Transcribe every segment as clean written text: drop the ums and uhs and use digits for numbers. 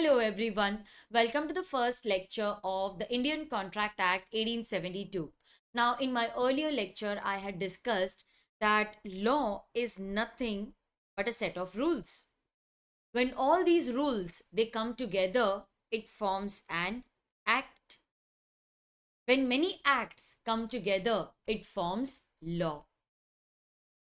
Hello everyone, welcome to the first lecture of the Indian Contract Act 1872. Now, in my earlier lecture, I had discussed that law is nothing but a set of rules. When all these rules they come together, it forms an act. When many acts come together, it forms law.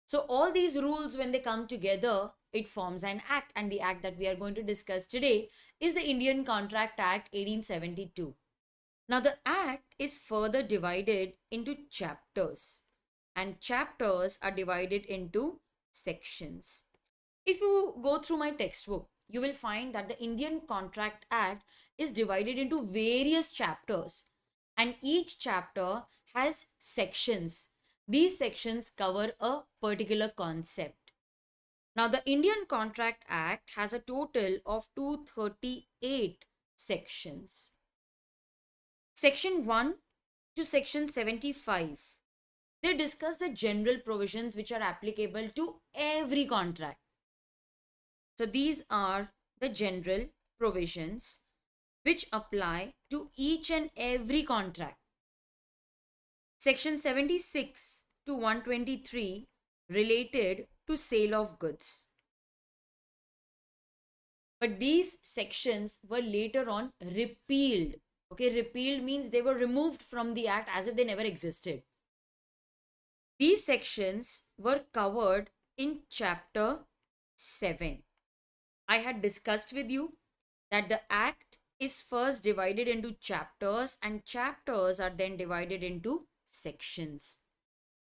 So all these rules, when they come together, it forms an act. And the act that we are going to discuss today is the Indian Contract Act 1872. Now, the act is further divided into chapters, and chapters are divided into sections. If you go through my textbook, you will find that the Indian Contract Act is divided into various chapters, and each chapter has sections. These sections cover a particular concept. Now, the Indian Contract Act has a total of 238 sections. Section 1 to Section 75, they discuss the general provisions which are applicable to every contract. So these are the general provisions which apply to each and every contract. Section 76 to 123 related to sale of goods. But these sections were later on repealed. Okay, repealed means they were removed from the act as if they never existed. These sections were covered in chapter 7. I had discussed with you that the act is first divided into chapters, and chapters are then divided into sections.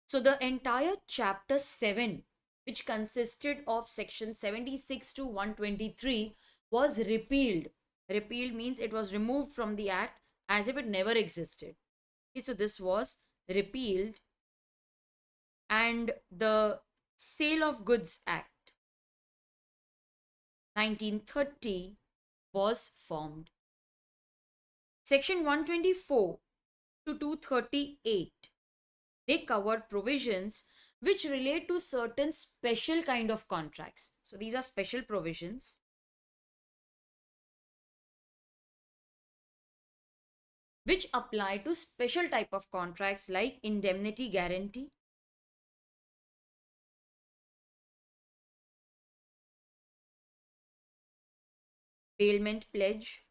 So the entire chapter 7, which consisted of section 76 to 123, was repealed. Repealed means it was removed from the act as if it never existed. Okay, so this was repealed, and the Sale of Goods Act 1930 was formed. Section 124 to 238, they cover provisions which relate to certain special kind of contracts. So these are special provisions which apply to special type of contracts like indemnity guarantee, bailment pledge,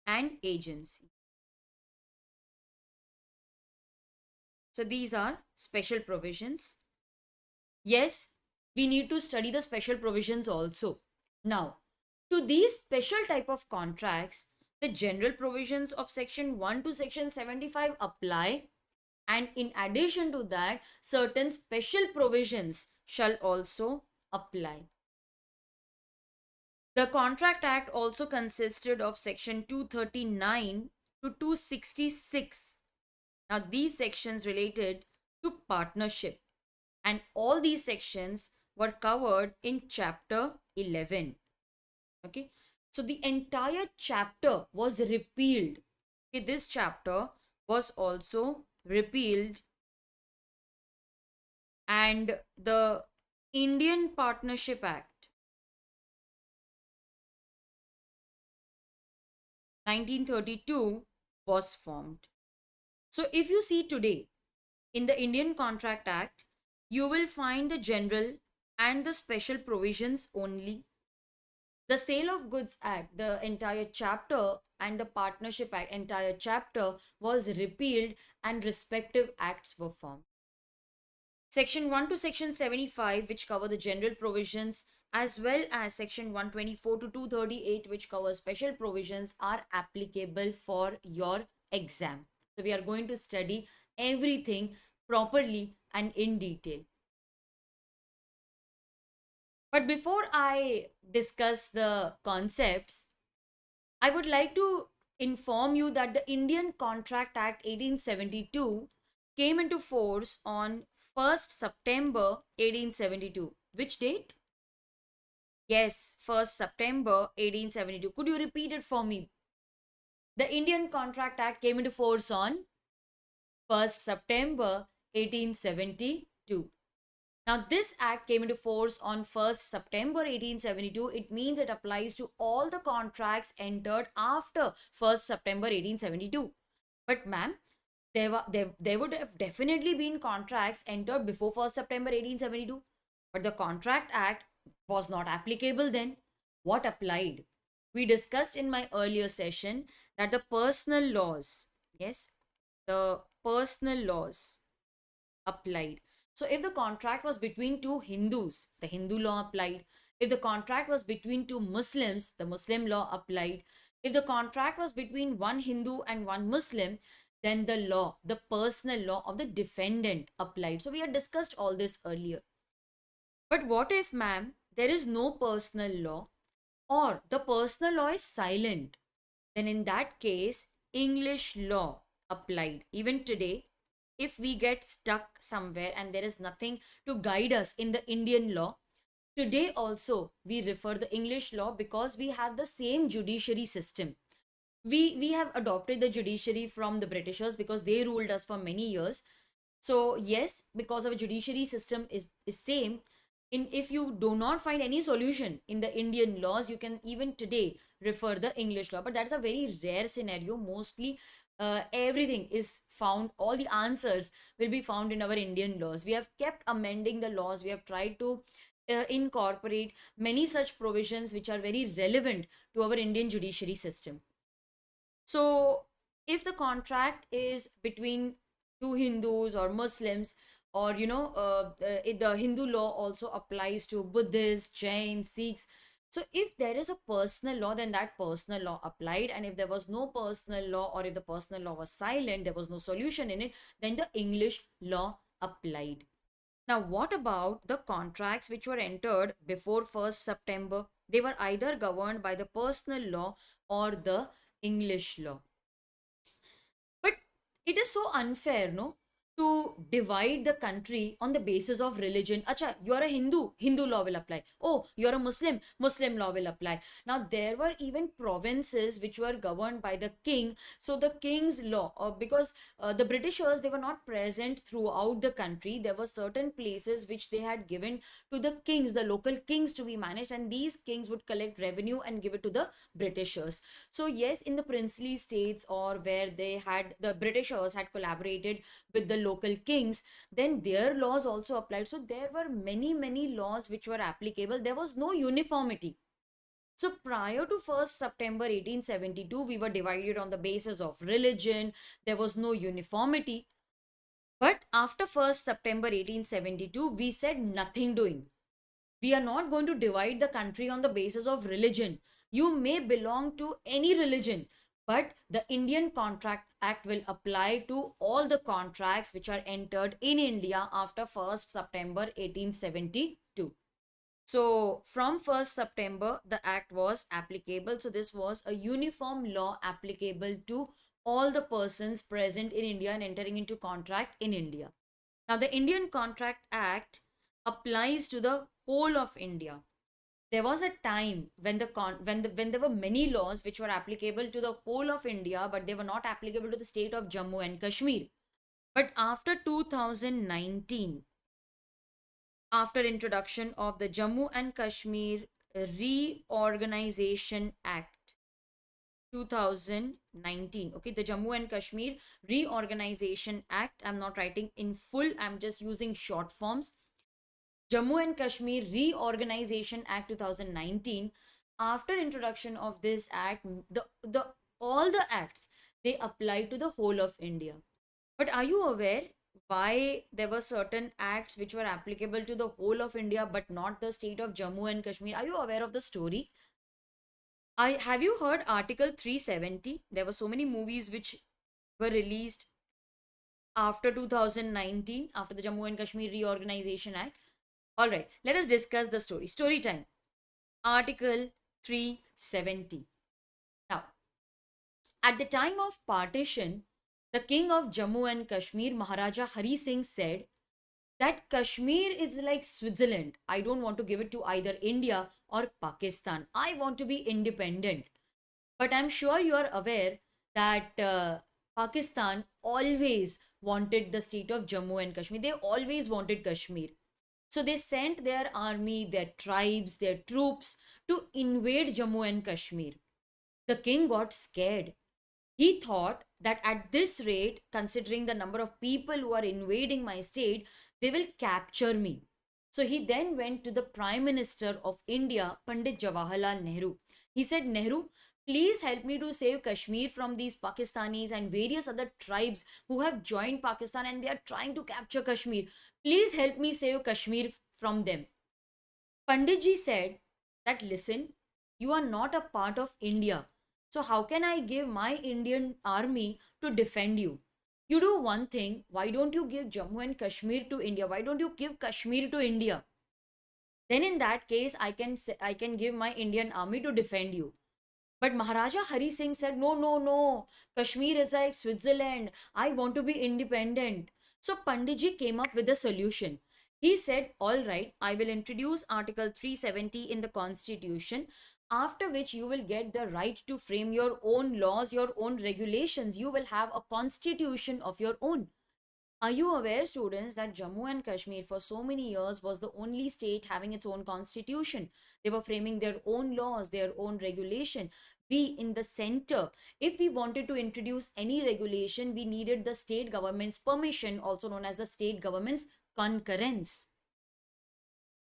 and agency. So these are special provisions. Yes, we need to study the special provisions also. Now, to these special type of contracts, the general provisions of section 1 to section 75 apply, and in addition to that, certain special provisions shall also apply. The Contract Act also consisted of section 239 to 266. Now, these sections related to partnership, and all these sections were covered in chapter 11. Okay, so the entire chapter was repealed. Okay, this chapter was also repealed, and the Indian Partnership Act 1932 was formed. So if you see today in the Indian Contract Act, you will find the general and the special provisions only. The Sale of Goods Act, the entire chapter, and the Partnership Act, entire chapter, was repealed and respective acts were formed. Section 1 to section 75, which cover the general provisions, as well as section 124 to 238, which cover special provisions, are applicable for your exam. So we are going to study everything properly and in detail. But before I discuss the concepts, I would like to inform you that the Indian Contract Act 1872 came into force on 1st September 1872. Which date? Yes, 1st September 1872. Could you repeat it for me? The Indian Contract Act came into force on 1st September 1872. Now, this act came into force on 1st September 1872. It means it applies to all the contracts entered after 1st September 1872. But, ma'am, there would have definitely been contracts entered before 1st September 1872. But the Contract Act was not applicable then. What applied? We discussed in my earlier session that the personal laws, yes, the personal laws applied. So if the contract was between two Hindus, the Hindu law applied. If the contract was between two Muslims, the Muslim law applied. If the contract was between one Hindu and one Muslim, then the law, the personal law of the defendant applied. So we had discussed all this earlier. But what if, ma'am, there is no personal law or the personal law is silent? Then in that case, English law applied. Even today, if we get stuck somewhere and there is nothing to guide us in the Indian law, today also we refer the English law because we have the same judiciary system. We have adopted the judiciary from the Britishers because they ruled us for many years. So yes, because our judiciary system is same, in if you do not find any solution in the Indian laws, you can even today refer the English law. But that's a very rare scenario. Mostly everything is found, all the answers will be found in our Indian laws. We have kept amending the laws. We have tried to incorporate many such provisions which are very relevant to our Indian judiciary system. So if the contract is between two Hindus or Muslims, or the Hindu law also applies to Buddhists, Jains, Sikhs. So if there is a personal law, then that personal law applied, and if there was no personal law, or if the personal law was silent, there was no solution in it, then the English law applied. Now, what about the contracts which were entered before 1st September? They were either governed by the personal law or the English law. But it is so unfair, no? To divide the country on the basis of religion. Acha, you are a Hindu, Hindu law will apply. Oh, you're a Muslim, Muslim law will apply. Now, there were even provinces which were governed by the king. So, the king's law, because the Britishers, they were not present throughout the country. There were certain places which they had given to the kings, the local kings to be managed, and these kings would collect revenue and give it to the Britishers. So, yes, in the princely states, or where they had, the Britishers had collaborated with the local kings, then their laws also applied. So there were many laws which were applicable. There was no uniformity. So prior to 1st September 1872, we were divided on the basis of religion. There was no uniformity. But after 1st September 1872, we said nothing doing. We are not going to divide the country on the basis of religion. You may belong to any religion, but the Indian Contract Act will apply to all the contracts which are entered in India after 1st September 1872. So from 1st September, the act was applicable. So this was a uniform law applicable to all the persons present in India and entering into contract in India. Now, the Indian Contract Act applies to the whole of India. There was a time when when there were many laws which were applicable to the whole of India, but they were not applicable to the state of Jammu and Kashmir. But after 2019, after introduction of the Jammu and Kashmir Reorganization Act 2019, okay, the Jammu and Kashmir Reorganization Act, I'm not writing in full, I'm just using short forms. Jammu and Kashmir Reorganization Act 2019, after introduction of this act, the all the acts, they apply to the whole of India. But are you aware why there were certain acts which were applicable to the whole of India but not the state of Jammu and Kashmir? Are you aware of the story? I have you heard Article 370? There were so many movies which were released after 2019, after the Jammu and Kashmir Reorganization Act. All right, let us discuss the story. Story time. Article 370. Now, at the time of partition, the king of Jammu and Kashmir, Maharaja Hari Singh, said that Kashmir is like Switzerland. I don't want to give it to either India or Pakistan. I want to be independent. But I'm sure you are aware that Pakistan always wanted the state of Jammu and Kashmir. They always wanted Kashmir. So they sent their army, their tribes, their troops to invade Jammu and Kashmir. The king got scared. He thought that at this rate, considering the number of people who are invading my state, they will capture me. So he then went to the Prime Minister of India, Pandit Jawaharlal Nehru. He said, Nehru, please help me to save Kashmir from these Pakistanis and various other tribes who have joined Pakistan and they are trying to capture Kashmir. Please help me save Kashmir from them. Panditji said that, listen, you are not a part of India. So, how can I give my Indian army to defend you? You do one thing, why don't you give Jammu and Kashmir to India? Why don't you give Kashmir to India? Then in that case, I can give my Indian army to defend you. But Maharaja Hari Singh said, no, no, no. Kashmir is like Switzerland. I want to be independent. So Panditji came up with a solution. He said, all right, I will introduce Article 370 in the Constitution, after which you will get the right to frame your own laws, your own regulations. You will have a constitution of your own. Are you aware, students, that Jammu and Kashmir for so many years was the only state having its own constitution? They were framing their own laws, their own regulation. We in the center, if we wanted to introduce any regulation, we needed the state government's permission, also known as the state government's concurrence.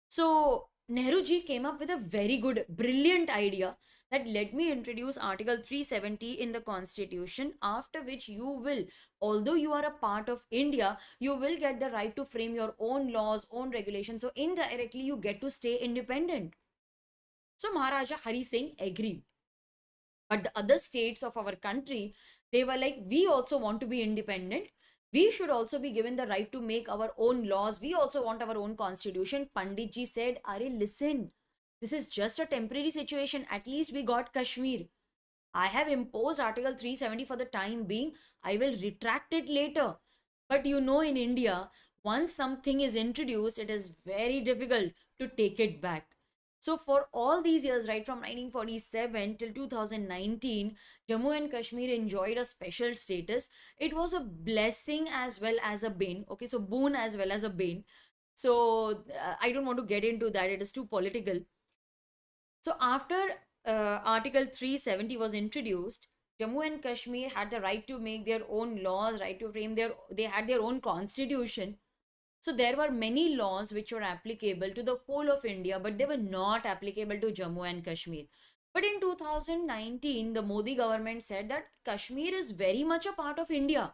So Nehru ji came up with a very good, brilliant idea that let me introduce Article 370 in the Constitution, after which you will, although you are a part of India, you will get the right to frame your own laws, own regulations. So indirectly, you get to stay independent. So Maharaja Hari Singh agreed. But the other states of our country, they were like, we also want to be independent. We should also be given the right to make our own laws. We also want our own constitution. Panditji said, Are, listen, this is just a temporary situation. At least we got Kashmir. I have imposed Article 370 for the time being. I will retract it later. But you know, in India, once something is introduced, it is very difficult to take it back. So for all these years, right from 1947 till 2019, Jammu and Kashmir enjoyed a special status. It was a blessing as well as a bane. Okay, so boon as well as a bane. So I don't want to get into that. It is too political. So after Article 370 was introduced, Jammu and Kashmir had the right to make their own laws, right to frame they had their own constitution. So there were many laws which were applicable to the whole of India, but they were not applicable to Jammu and Kashmir. But in 2019, the Modi government said that Kashmir is very much a part of India.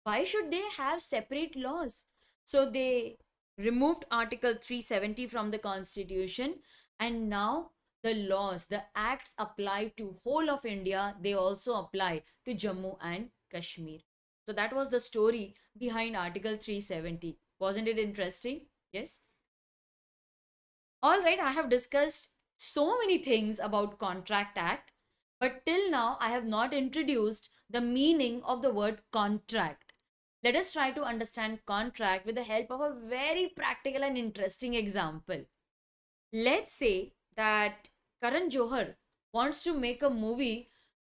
Why should they have separate laws? So they removed Article 370 from the Constitution, and now the laws, the acts apply to whole of India, they also apply to Jammu and Kashmir. So that was the story behind Article 370. Wasn't it interesting? Yes. All right, I have discussed so many things about Contract Act, but till now I have not introduced the meaning of the word contract. Let us try to understand contract with the help of a very practical and interesting example. Let's say that Karan Johar wants to make a movie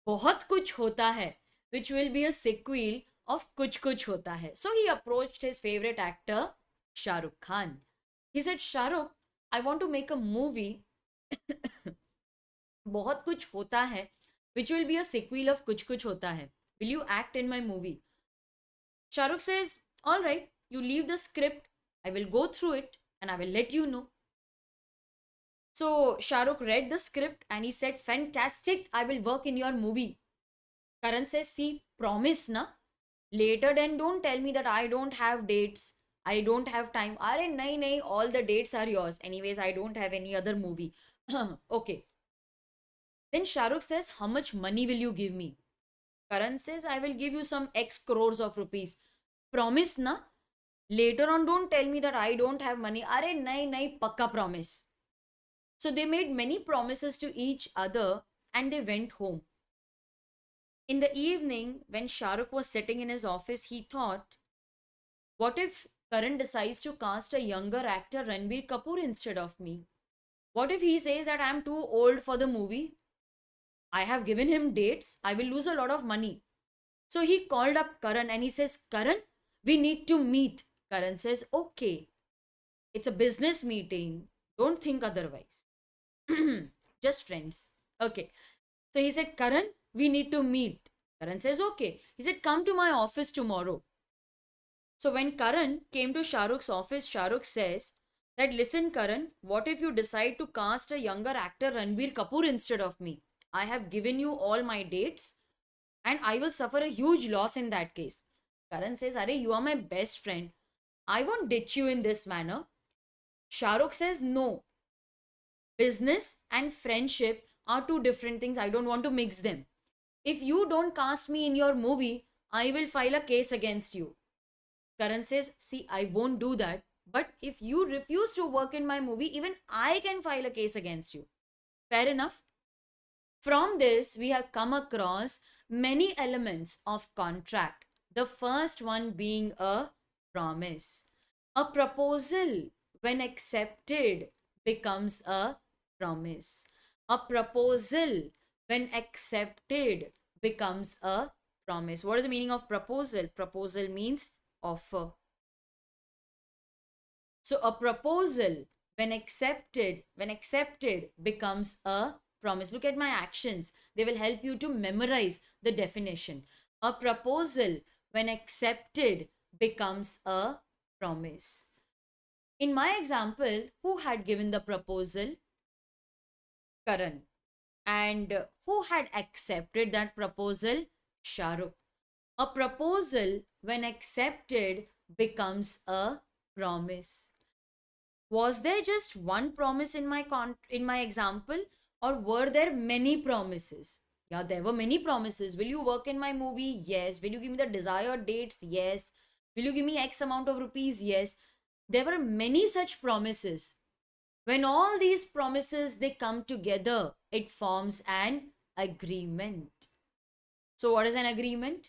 बहुत कुछ होता है, which will be a sequel of कुछ कुछ होता है. So he approached his favorite actor Shah Rukh Khan. He said, Shah Rukh, I want to make a movie बहुत कुछ होता है, which will be a sequel of कुछ कुछ होता है. Will you act in my movie? Shah Rukh says, all right, you leave the script, I will go through it and I will let you know. So Shah Rukh read the script and he said, fantastic, I will work in your movie. Karan says, see, promise na. Later then don't tell me that I don't have dates. I don't have time. Are nahi, all the dates are yours. Anyways, I don't have any other movie. Okay. Then Shah Rukh says, how much money will you give me? Karan says, I will give you some X crores of rupees. Promise na? Later on, don't tell me that I don't have money. Are nahi, pakka promise. So they made many promises to each other and they went home. In the evening, when Shah Rukh was sitting in his office, he thought, what if Karan decides to cast a younger actor, Ranbir Kapoor, instead of me? What if he says that I'm too old for the movie? I have given him dates. I will lose a lot of money. So he called up Karan and he says, Karan, we need to meet. Karan says, okay. It's a business meeting. Don't think otherwise. Just friends. Okay. So he said, Karan, we need to meet. Karan says, okay. He said, come to my office tomorrow. So when Karan came to Shahrukh's office, Shahrukh says that, listen, Karan, what if you decide to cast a younger actor Ranbir Kapoor instead of me? I have given you all my dates and I will suffer a huge loss in that case. Karan says, Are, you are my best friend. I won't ditch you in this manner. Shahrukh says, no, business and friendship are two different things. I don't want to mix them. If you don't cast me in your movie, I will file a case against you. Karan says, see, I won't do that. But if you refuse to work in my movie, even I can file a case against you. Fair enough? From this, we have come across many elements of contract. The first one being a promise. A proposal, when accepted, becomes a promise. A proposal, when accepted, becomes a promise. What is the meaning of proposal? Proposal means offer. So a proposal, when accepted, becomes a promise. Look at my actions. They will help you to memorize the definition. A proposal, when accepted, becomes a promise. In my example, who had given the proposal? Karan. And who had accepted that proposal? Shahrukh. A proposal, when accepted, becomes a promise. Was there just one promise in my example, or were there many promises? Yeah, there were many promises. Will you work in my movie? Yes. Will you give me the desired dates? Yes. Will you give me X amount of rupees? Yes. There were many such promises. When all these promises they come together, it forms an agreement. So what is an agreement?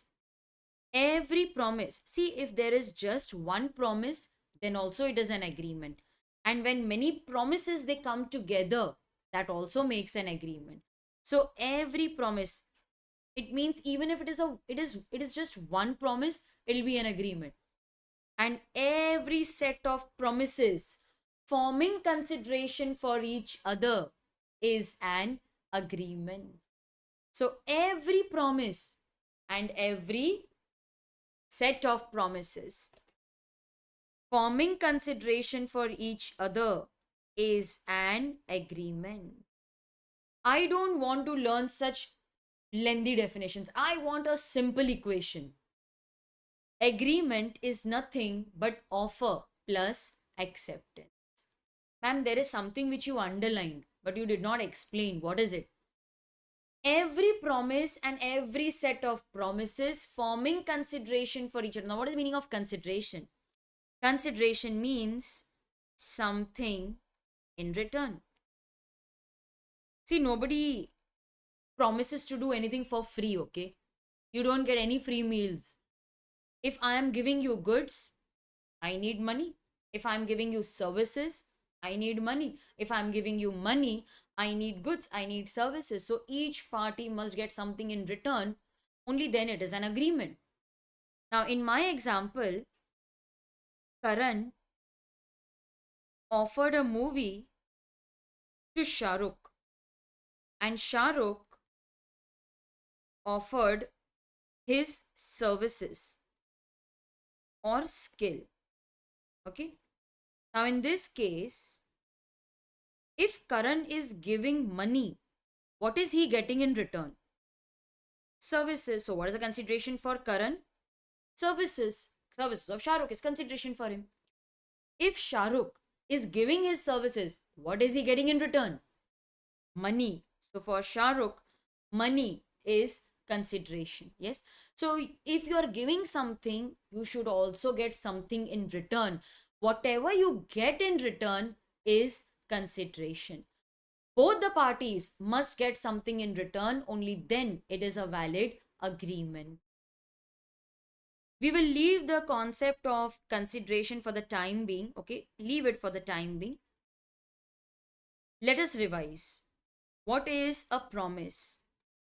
Every promise. See, if there is just one promise, then also it is an agreement. And when many promises they come together, that also makes an agreement. So every promise, it means even if it is just one promise, it'll be an agreement. And every set of promises forming consideration for each other is an agreement. So every promise and every set of promises forming consideration for each other is an agreement. I don't want to learn such lengthy definitions. I want a simple equation. Agreement is nothing but offer plus acceptance. Ma'am, there is something which you underlined, but you did not explain. What is it? Every promise and every set of promises forming consideration for each other. Now, what is the meaning of consideration? Consideration means something in return. See, nobody promises to do anything for free, okay? You don't get any free meals. If I am giving you goods, I need money. If I'm giving you services, I need money. If I'm giving you money, I need goods, I need services. So each party must get something in return. Only then it is an agreement. Now, in my example, Karan offered a movie to Shahrukh, and Shahrukh offered his services or skill. Okay. Now, in this case, if Karan is giving money, what is he getting in return? Services. So, what is the consideration for Karan? Services. Services of Shahrukh is consideration for him. If Shahrukh is giving his services, what is he getting in return? Money. So, for Shahrukh, money is consideration. Yes. So, if you are giving something, you should also get something in return. Whatever you get in return is consideration. Both the parties must get something in return, only then it is a valid agreement. We will leave the concept of consideration for the time being. Okay, leave it for the time being. Let us revise. What is a promise?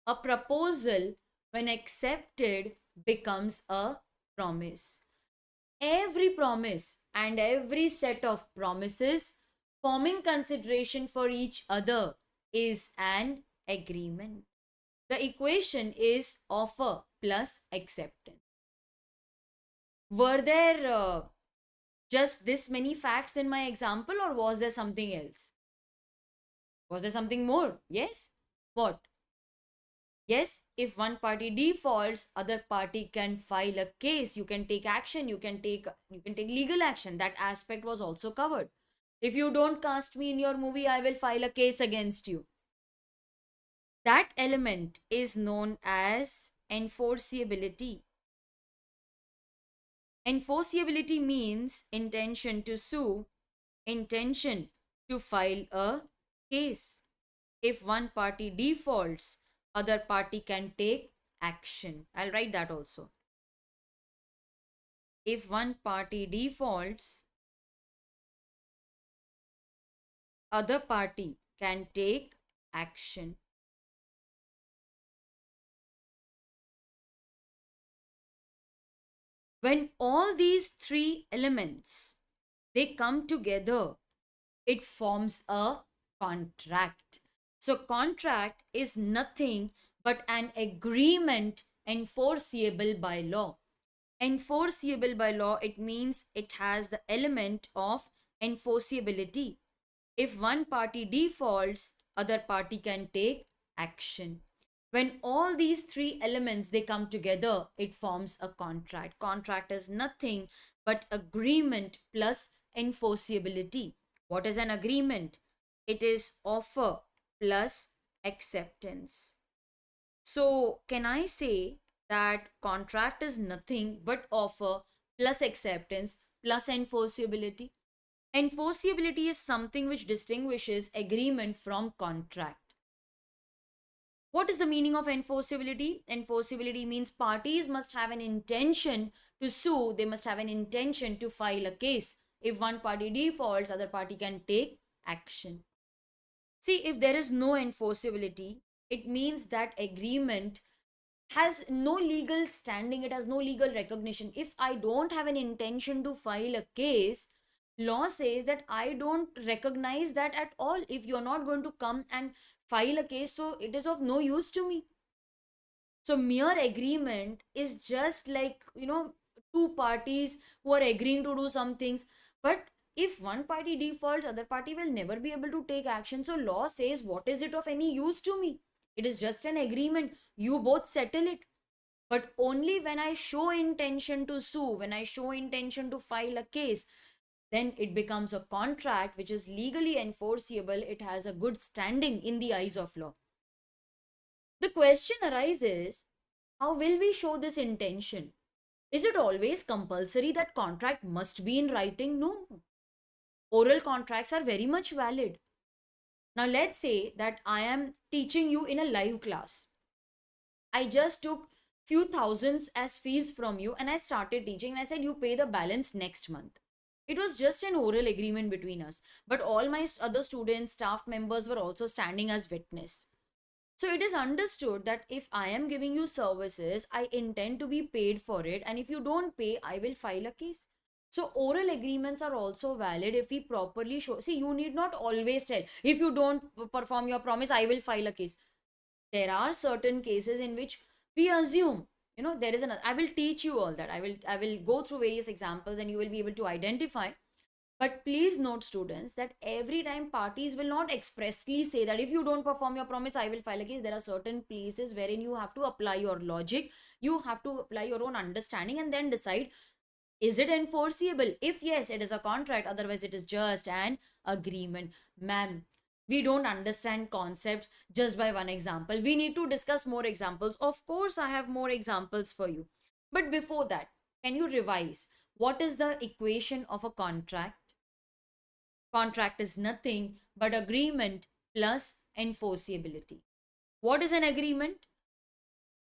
A proposal, when accepted, becomes a promise. Every promise and every set of promises forming consideration for each other is an agreement. The equation is offer plus acceptance. Were there just this many facts in my example, or was there something else? Was there something more? Yes? What? Yes, if one party defaults, other party can file a case. You can take action. You can take legal action. That aspect was also covered. If you don't cast me in your movie, I will file a case against you. That element is known as enforceability. Enforceability means intention to sue, intention to file a case. If one party defaults, other party can take action. I'll write that also. If one party defaults, other party can take action. When all these three elements they come together, it forms a contract. So contract is nothing but an agreement enforceable by law. Enforceable by law, it means it has the element of enforceability. If one party defaults, other party can take action. When all these three elements they come together, it forms a contract. Contract is nothing but agreement plus enforceability. What is an agreement? It is offer plus acceptance. So, can I say that contract is nothing but offer plus acceptance plus enforceability? Enforceability is something which distinguishes agreement from contract. What is the meaning of enforceability? Enforceability means parties must have an intention to sue, they must have an intention to file a case. If one party defaults, other party can take action. See, if there is no enforceability, it means that agreement has no legal standing, it has no legal recognition. If I don't have an intention to file a case, law says that I don't recognize that at all. If you're not going to come and file a case, so it is of no use to me. So mere agreement is just like, two parties who are agreeing to do some things. But if one party defaults, other party will never be able to take action. So law says, what is it of any use to me? It is just an agreement. You both settle it. But only when I show intention to sue, when I show intention to file a case, then it becomes a contract which is legally enforceable. It has a good standing in the eyes of law. The question arises, how will we show this intention? Is it always compulsory that contract must be in writing? No. Oral contracts are very much valid. Now, let's say that I am teaching you in a live class. I just took few thousands as fees from you and I started teaching and I said you pay the balance next month. It was just an oral agreement between us, but all my other students, staff members were also standing as witness. So it is understood that if I am giving you services, I intend to be paid for it, and if you don't pay, I will file a case. So oral agreements are also valid if we properly show. See, you need not always tell, if you don't perform your promise, I will file a case. There are certain cases in which we assume, there is an, I will teach you all that. I will go through various examples and you will be able to identify. But please note, students, that every time parties will not expressly say that if you don't perform your promise, I will file a case. There are certain places wherein you have to apply your logic, you have to apply your own understanding, and then decide, is it enforceable? If yes, it is a contract. Otherwise, it is just an agreement. Ma'am, we don't understand concepts just by one example. We need to discuss more examples. Of course, I have more examples for you. But before that, can you revise? What is the equation of a contract? Contract is nothing but agreement plus enforceability. What is an agreement?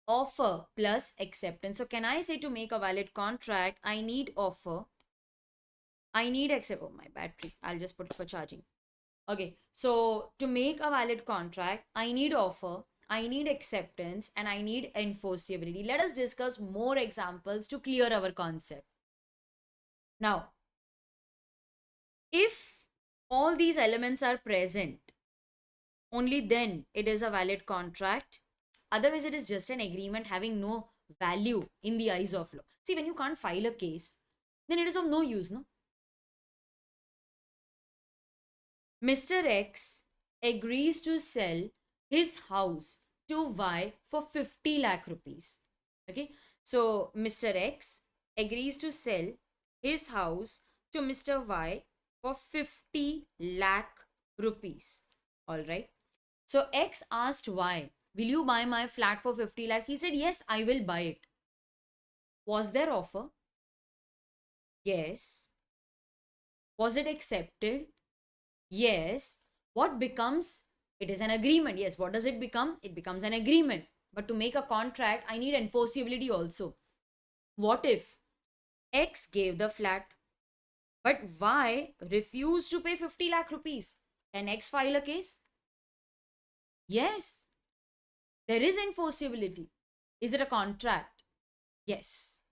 Offer plus acceptance. So can I say to make a valid contract, I need offer, I need accept. Oh, my battery. I'll just put it for charging. Okay. So to make a valid contract, I need offer, I need acceptance, and I need enforceability. Let us discuss more examples to clear our concept. Now, if all these elements are present, only then it is a valid contract. Otherwise, it is just an agreement having no value in the eyes of law. See, when you can't file a case, then it is of no use, no? Mr. X agrees to sell his house to Y for 50 lakh rupees. Okay, so Mr. X agrees to sell his house to Mr. Y for 50 lakh rupees. All right. So X asked Y, will you buy my flat for 50 lakh? He said, yes, I will buy it. Was there offer? Yes. Was it accepted? Yes. What becomes? It is an agreement. Yes. What does it become? It becomes an agreement. But to make a contract, I need enforceability also. What if X gave the flat, but Y refused to pay 50 lakh rupees? Can X file a case? Yes. There is enforceability. Is it a contract? Yes.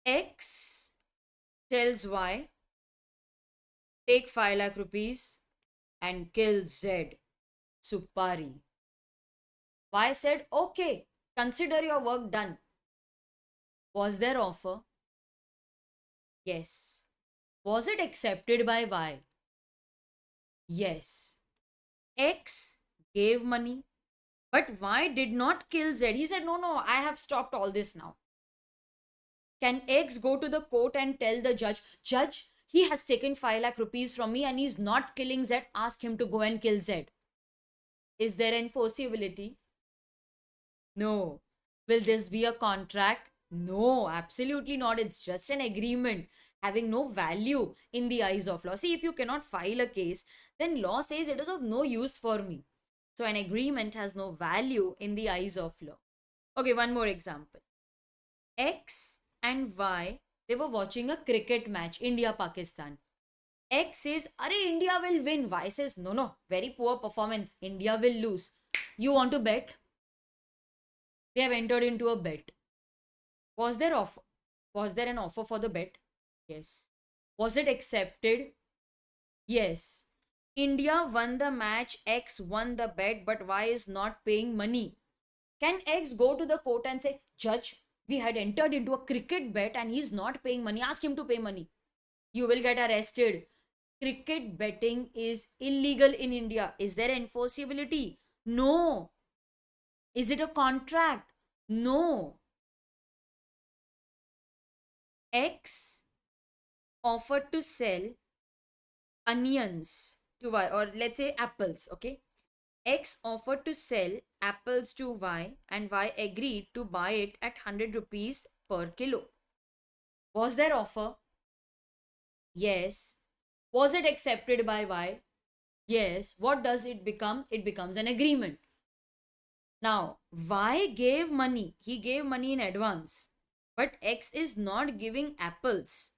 X tells Y, take 5 lakh rupees and kill Z, Supari. Y said, okay, consider your work done. Was there offer? Yes. Was it accepted by Y? Yes. X gave money, but Y did not kill Z. He said, no, no, I have stopped all this now. Can X go to the court and tell the judge, Judge, he has taken 5 lakh rupees from me and he's not killing Z. Ask him to go and kill Z. Is there enforceability? No. Will this be a contract? No, absolutely not. It's just an agreement having no value in the eyes of law. See, if you cannot file a case, then law says it is of no use for me. So an agreement has no value in the eyes of law. Okay, one more example. X and Y, they were watching a cricket match, India-Pakistan. X says, Arey, India will win. Y says, no, no, very poor performance. India will lose. You want to bet? They have entered into a bet. Was there offer? Was there an offer for the bet? Yes. Was it accepted? Yes. India won the match, X won the bet, but Y is not paying money. Can X go to the court and say, Judge, we had entered into a cricket bet and he's not paying money. Ask him to pay money. You will get arrested. Cricket betting is illegal in India. Is there enforceability? No. Is it a contract? No. X offered to sell onions to Y, or let's say apples, okay? X offered to sell apples to Y and Y agreed to buy it at 100 rupees per kilo. Was there offer? Yes. Was it accepted by Y? Yes. What does it become? It becomes an agreement. Now, Y gave money. He gave money in advance. But X is not giving apples.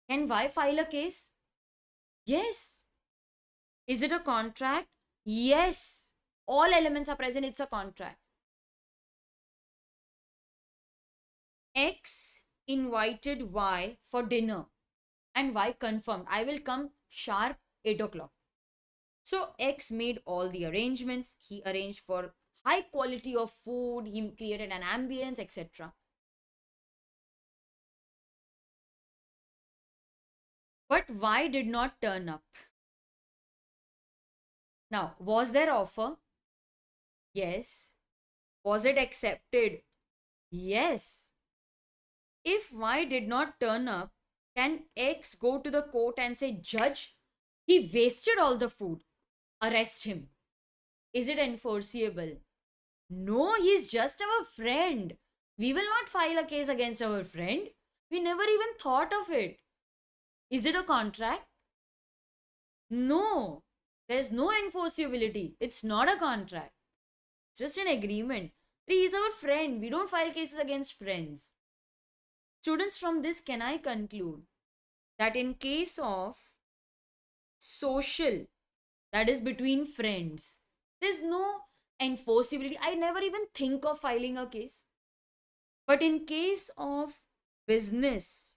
Can Y file a case? Yes. Is it a contract? Yes. All elements are present. It's a contract. X invited Y for dinner and Y confirmed, I will come sharp 8 o'clock. So X made all the arrangements. He arranged for high quality of food. He created an ambience, etc. But Y did not turn up. Now, was there offer? Yes. Was it accepted? Yes. If Y did not turn up, can X go to the court and say, Judge, he wasted all the food. Arrest him. Is it enforceable? No, he's just our friend. We will not file a case against our friend. We never even thought of it. Is it a contract? No. There's no enforceability. It's not a contract. It's just an agreement. He's our friend. We don't file cases against friends. Students, from this, can I conclude that in case of social, that is between friends, there's no enforceability. I never even think of filing a case. But in case of business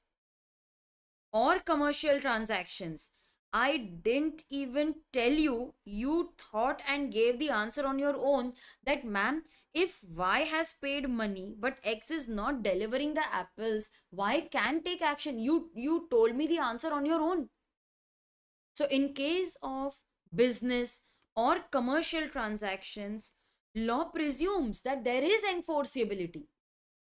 or commercial transactions, I didn't even tell you. You thought and gave the answer on your own that, ma'am, if Y has paid money but X is not delivering the apples, Y can take action. You told me the answer on your own. So, in case of business or commercial transactions, law presumes that there is enforceability.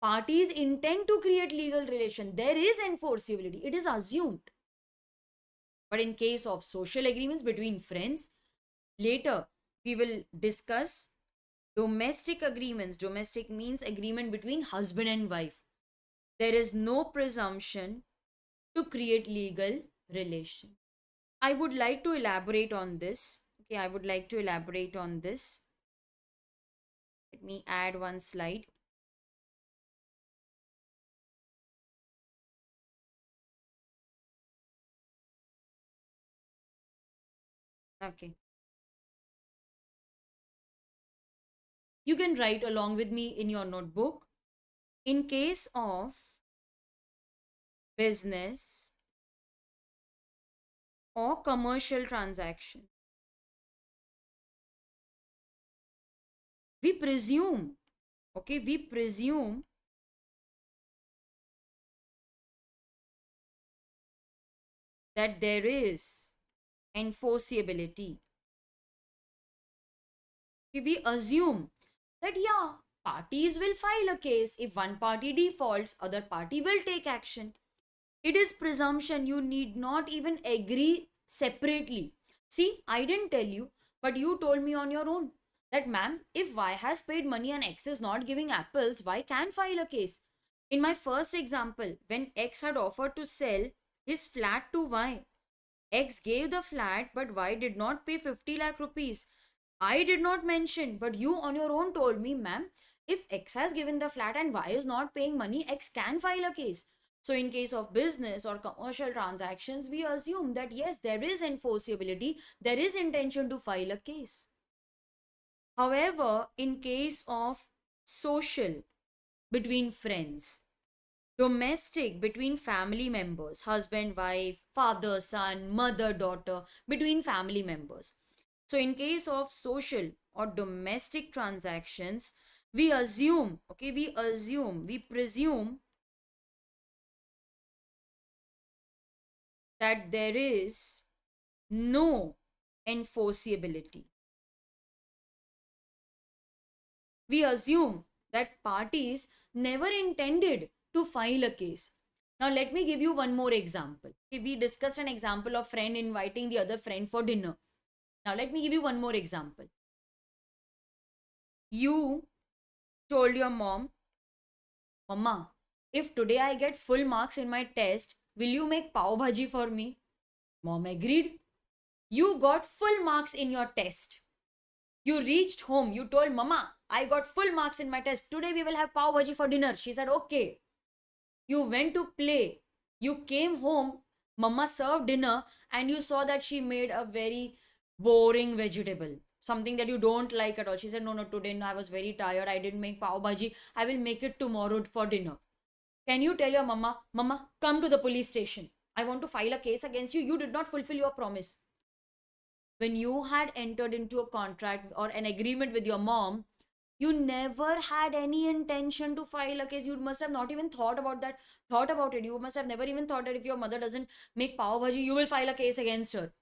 Parties intend to create legal relation. There is enforceability. It is assumed. But in case of social agreements between friends, later we will discuss domestic agreements. Domestic means agreement between husband and wife. There is no presumption to create legal relation. I would like to elaborate on this. Okay, I would like to elaborate on this. Let me add one slide. Okay. You can write along with me in your notebook. In case of business or commercial transaction, we presume, okay, we presume that there is enforceability. Okay, we assume that, yeah, parties will file a case. If one party defaults, other party will take action. It is presumption. You need not even agree separately. See, I didn't tell you, but you told me on your own that, ma'am, if Y has paid money and X is not giving apples, Y can file a case. In my first example, when X had offered to sell his flat to Y, X gave the flat, but Y did not pay 50 lakh rupees. I did not mention, but you on your own told me, ma'am, if X has given the flat and Y is not paying money, X can file a case. So, in case of business or commercial transactions, we assume that yes, there is enforceability, there is intention to file a case. However, in case of social, between friends, domestic, between family members, husband, wife, father, son, mother, daughter, between family members. So, in case of social or domestic transactions, we assume, okay, we presume that there is no enforceability. We assume that parties never intended to file a case. Now, let me give you one more example. Okay, we discussed an example of friend inviting the other friend for dinner. Now, let me give you one more example. You told your mom, Mama, if today I get full marks in my test, will you make pav bhaji for me? Mom agreed. You got full marks in your test. You reached home. You told Mama, I got full marks in my test. Today we will have pav bhaji for dinner. She said, okay. You went to play. You came home. Mama served dinner and you saw that she made a very boring vegetable. Something that you don't like at all. She said, no, today I was very tired. I didn't make pav bhaji. I will make it tomorrow for dinner. Can you tell your mama, Mama, come to the police station. I want to file a case against you. You did not fulfill your promise. When you had entered into a contract or an agreement with your mom, you never had any intention to file a case. You must have not even thought about it. You must have never even thought that if your mother doesn't make pav bhaji, you will file a case against her.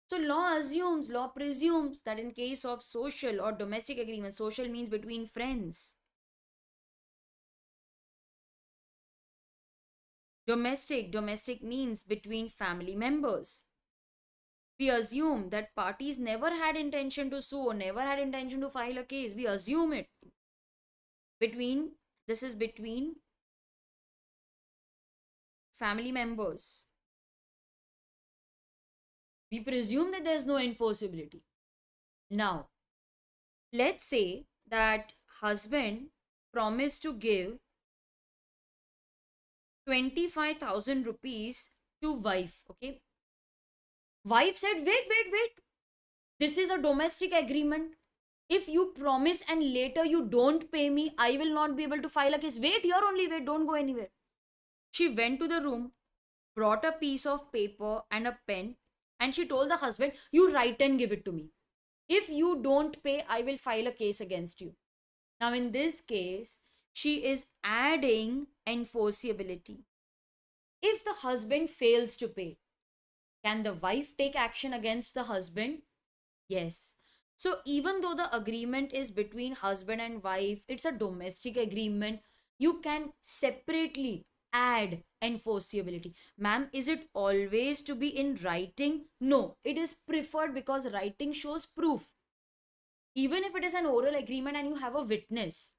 So law presumes that in case of social or domestic agreement, social means between friends. Domestic means between family members. We assume that parties never had intention to sue or never had intention to file a case. We assume it. This is between family members. We presume that there's no enforceability. Now, let's say that husband promised to give 25,000 rupees to wife. Okay. Wife said, wait. This is a domestic agreement. If you promise and later you don't pay me, I will not be able to file a case. Wait here only, wait, don't go anywhere. She went to the room, brought a piece of paper and a pen, and she told the husband, you write and give it to me. If you don't pay, I will file a case against you. Now in this case, she is adding enforceability. If the husband fails to pay, can the wife take action against the husband? Yes. So even though the agreement is between husband and wife, it's a domestic agreement, you can separately add enforceability. Ma'am, is it always to be in writing? No, it is preferred because writing shows proof. Even if it is an oral agreement and you have a witness,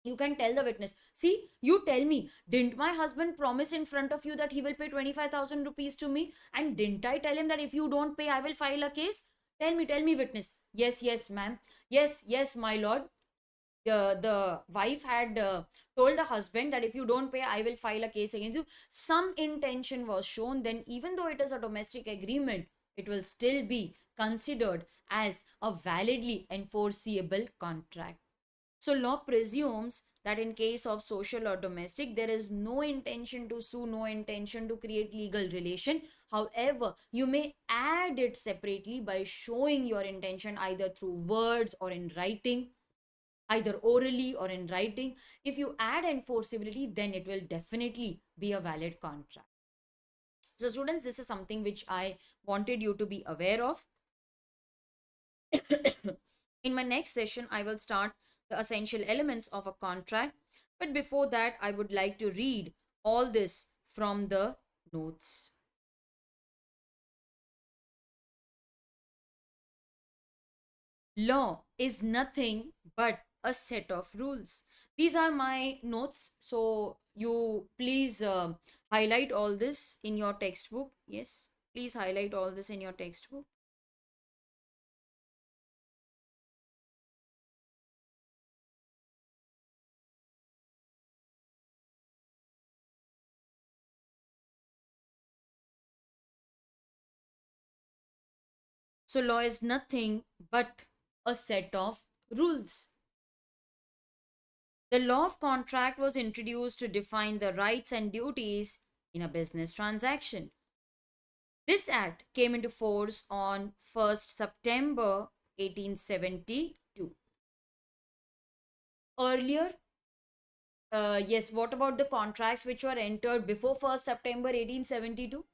you can tell the witness, see, you tell me, didn't my husband promise in front of you that he will pay 25,000 rupees to me? And didn't I tell him that if you don't pay, I will file a case? Tell me, witness. Yes, yes, ma'am. Yes, yes, my lord. The wife had told the husband that if you don't pay, I will file a case against you. Some intention was shown, then even though it is a domestic agreement, it will still be considered as a validly enforceable contract. So law presumes that in case of social or domestic, there is no intention to sue, no intention to create legal relation. However, you may add it separately by showing your intention either through words or in writing, either orally or in writing. If you add enforceability, then it will definitely be a valid contract. So students, this is something which I wanted you to be aware of. In my next session, I will start the essential elements of a contract. But before that, I would like to read all this from the notes. Law is nothing but a set of rules. These are my notes. So you please highlight all this in your textbook. Yes, please highlight all this in your textbook. So law is nothing but a set of rules. The law of contract was introduced to define the rights and duties in a business transaction. This act came into force on 1st September 1872. Earlier, yes, what about the contracts which were entered before 1st September 1872?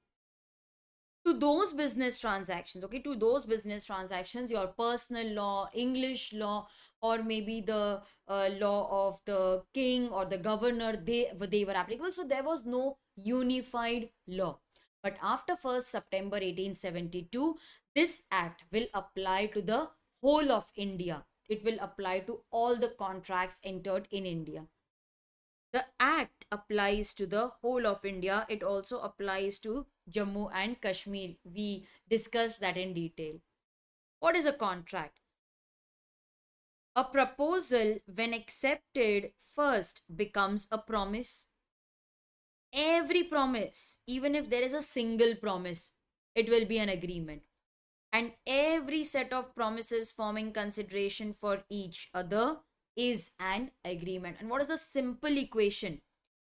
To those business transactions, okay, to those business transactions, your personal law, English law, or maybe the law of the king or the governor, they were applicable. So there was no unified law. But after 1st September 1872, this act will apply to the whole of India. It will apply to all the contracts entered in India. The act applies to the whole of India. It also applies to Jammu and Kashmir. We discussed that in detail. What is a contract? A proposal, when accepted, first becomes a promise. Every promise, even if there is a single promise, it will be an agreement. And every set of promises forming consideration for each other is an agreement. And what is the simple equation?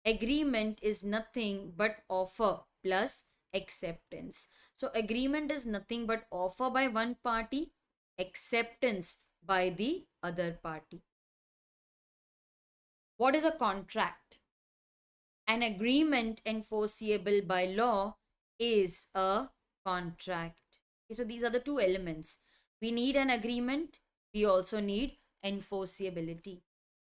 Agreement is nothing but offer plus acceptance. So agreement is nothing but offer by one party, acceptance by the other party. What is a contract? An agreement enforceable by law is a contract. Okay, so these are the two elements. We need an agreement. We also need enforceability.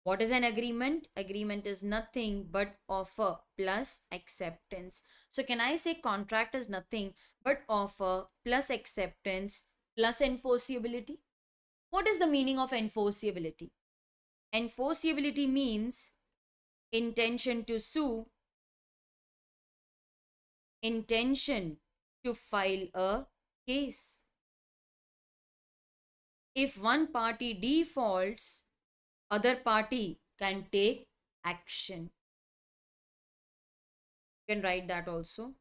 What is an agreement? Agreement is nothing but offer plus acceptance. So can I say contract is nothing but offer plus acceptance plus enforceability? What is the meaning of enforceability? Enforceability means intention to sue, intention to file a case. If one party defaults, other party can take action. You can write that also.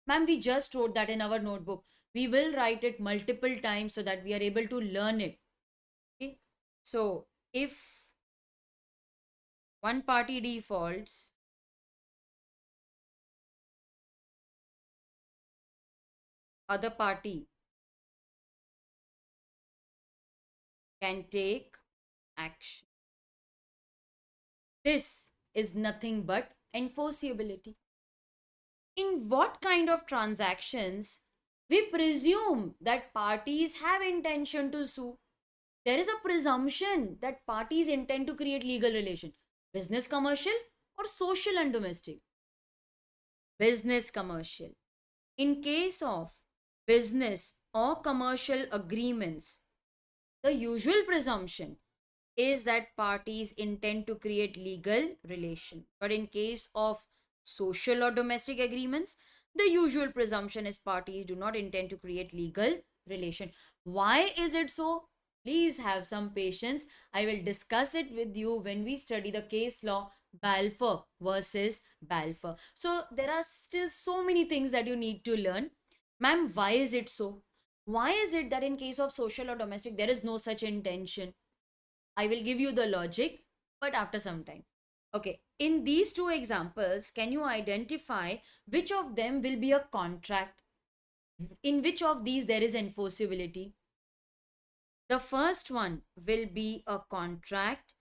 Ma'am, we just wrote that in our notebook. We will write it multiple times so that we are able to learn it. Okay. So if one party defaults, other party can take action. This is nothing but enforceability. In what kind of transactions we presume that parties have intention to sue? There is a presumption that parties intend to create legal relation, business commercial or social and domestic. Business commercial. In case of business or commercial agreements, the usual presumption is that parties intend to create legal relation. But in case of social or domestic agreements, the usual presumption is parties do not intend to create legal relation. Why is it so? Please have some patience. I will discuss it with you when we study the case law Balfour versus Balfour. So there are still so many things that you need to learn. Ma'am, why is it so? Why is it that in case of social or domestic there is no such intention? I will give you the logic, but after some time. Okay, in these two examples, can you identify which of them will be a contract? In which of these there is enforceability? The first one will be a contract.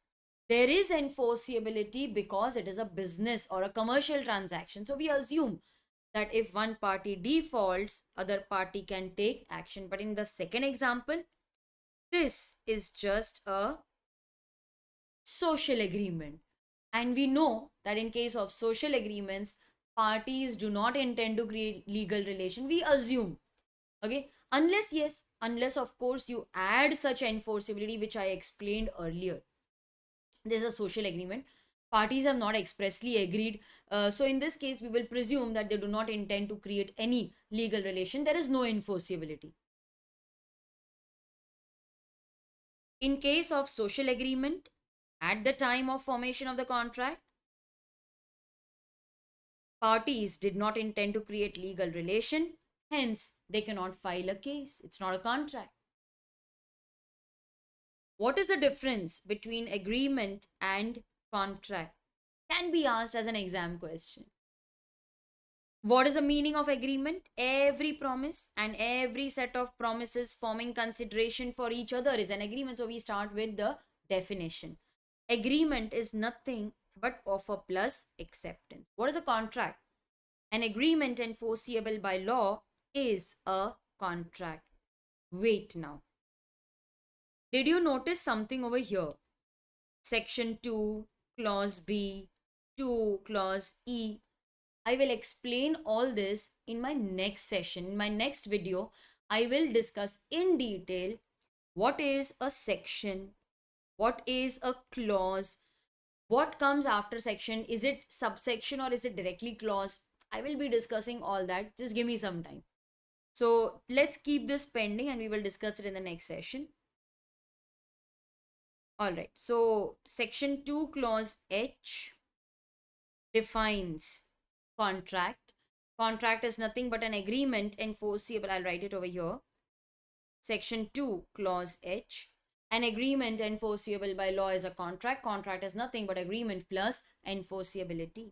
There is enforceability because it is a business or a commercial transaction. So we assume that if one party defaults, other party can take action. But in the second example, this is just a social agreement. And we know that in case of social agreements, parties do not intend to create legal relation. We assume, okay, unless, yes, unless of course you add such enforceability, which I explained earlier. There's a social agreement. Parties have not expressly agreed. So in this case, we will presume that they do not intend to create any legal relation. There is no enforceability. In case of social agreement, at the time of formation of the contract, parties did not intend to create legal relation, hence they cannot file a case. It's not a contract. What is the difference between agreement and contract? Can be asked as an exam question. What is the meaning of agreement? Every promise and every set of promises forming consideration for each other is an agreement. So we start with the definition. Agreement is nothing but offer plus acceptance. What is a contract? An agreement enforceable by law is a contract. Wait now. Did you notice something over here? Section 2, clause B, 2, clause E. I will explain all this in my next session. In my next video, I will discuss in detail what is a section, what is a clause, what comes after section, is it subsection or is it directly clause? I will be discussing all that. Just give me some time. So let's keep this pending and we will discuss it in the next session. All right. So section 2 clause H defines contract. Contract is nothing but an agreement enforceable. I'll write it over here. Section 2 clause H. An agreement enforceable by law is a contract. Contract is nothing but agreement plus enforceability.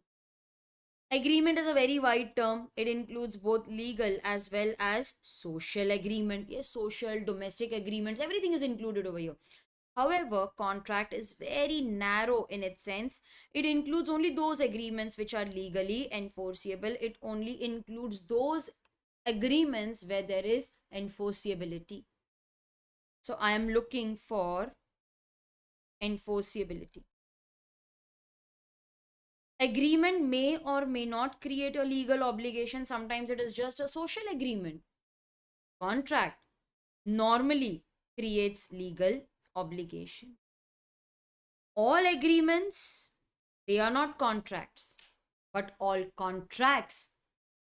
Agreement is a very wide term. It includes both legal as well as social agreement. Yes, social, domestic agreements, everything is included over here. However, contract is very narrow in its sense. It includes only those agreements which are legally enforceable. It only includes those agreements where there is enforceability. So I am looking for enforceability. Agreement may or may not create a legal obligation. Sometimes it is just a social agreement. Contract normally creates legal obligation. All agreements, they are not contracts, but all contracts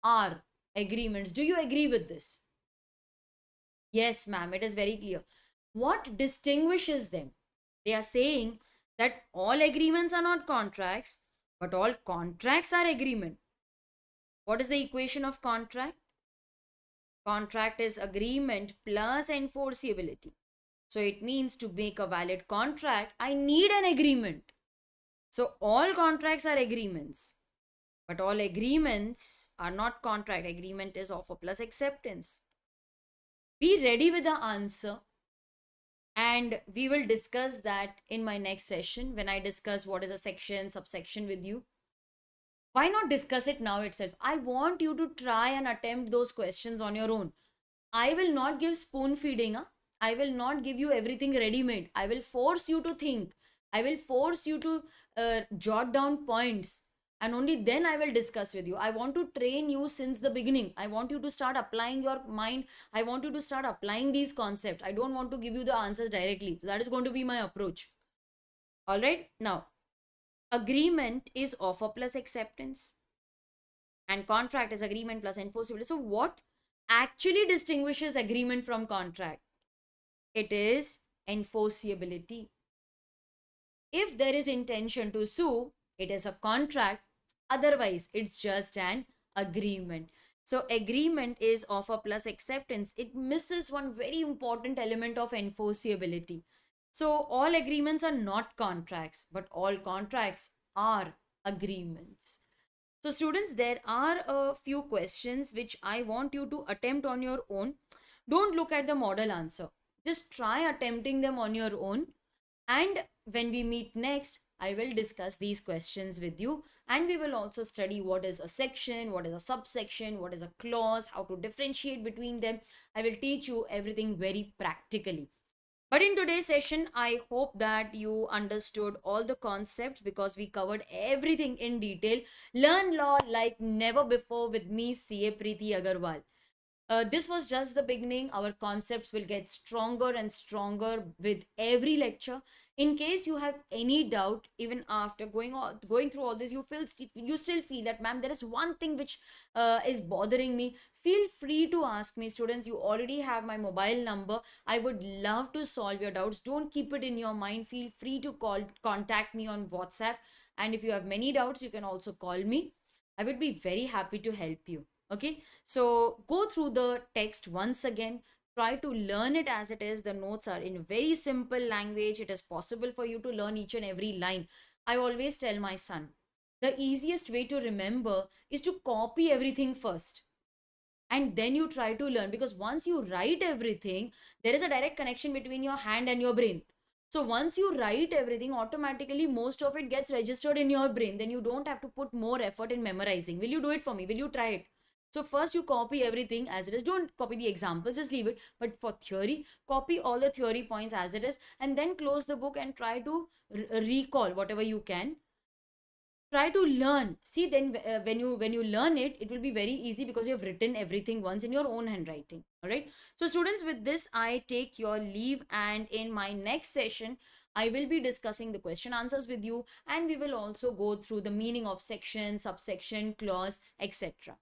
are agreements. Do you agree with this? Yes, ma'am, it is very clear. What distinguishes them? They are saying that all agreements are not contracts, but all contracts are agreement. What is the equation of contract? Contract is agreement plus enforceability. So it means to make a valid contract, I need an agreement. So all contracts are agreements, but all agreements are not contract. Agreement is offer plus acceptance. Be ready with the answer, and we will discuss that in my next session when I discuss what is a section, subsection with you. Why not discuss it now itself? I want you to try and attempt those questions on your own. I will not give spoon feeding. Huh? I will not give you everything ready made. I will force you to think. I will force you to jot down points. And only then I will discuss with you. I want to train you since the beginning. I want you to start applying your mind. I want you to start applying these concepts. I don't want to give you the answers directly. So that is going to be my approach. All right. Now, agreement is offer plus acceptance, and contract is agreement plus enforceability. So, what actually distinguishes agreement from contract? It is enforceability. If there is intention to sue, it is a contract. Otherwise, it's just an agreement. So, agreement is offer plus acceptance. It misses one very important element of enforceability. So, all agreements are not contracts, but all contracts are agreements. So, students, there are a few questions which I want you to attempt on your own. Don't look at the model answer. Just try attempting them on your own. And when we meet next, I will discuss these questions with you. And we will also study what is a section, what is a subsection, what is a clause, how to differentiate between them. I will teach you everything very practically. But in today's session, I hope that you understood all the concepts because we covered everything in detail. Learn law like never before with me, CA Preeti Agarwal. This was just the beginning. Our concepts will get stronger and stronger with every lecture. In case you have any doubt, even after going through all this, you still feel that, ma'am, there is one thing which is bothering me. Feel free to ask me, students. You already have my mobile number. I would love to solve your doubts. Don't keep it in your mind. Feel free to contact me on WhatsApp. And if you have many doubts, you can also call me. I would be very happy to help you. Okay, so go through the text once again. Try to learn it as it is. The notes are in very simple language. It is possible for you to learn each and every line. I always tell my son, the easiest way to remember is to copy everything first and then you try to learn, because once you write everything, there is a direct connection between your hand and your brain. So once you write everything, automatically most of it gets registered in your brain. Then you don't have to put more effort in memorizing. Will you do it for me? Will you try it? So first you copy everything as it is. Don't copy the examples, just leave it. But for theory, copy all the theory points as it is and then close the book and try to recall whatever you can. Try to learn. See, then when you learn it, it will be very easy because you have written everything once in your own handwriting. All right. So students, with this, I take your leave, and in my next session, I will be discussing the question answers with you, and we will also go through the meaning of section, subsection, clause, etc.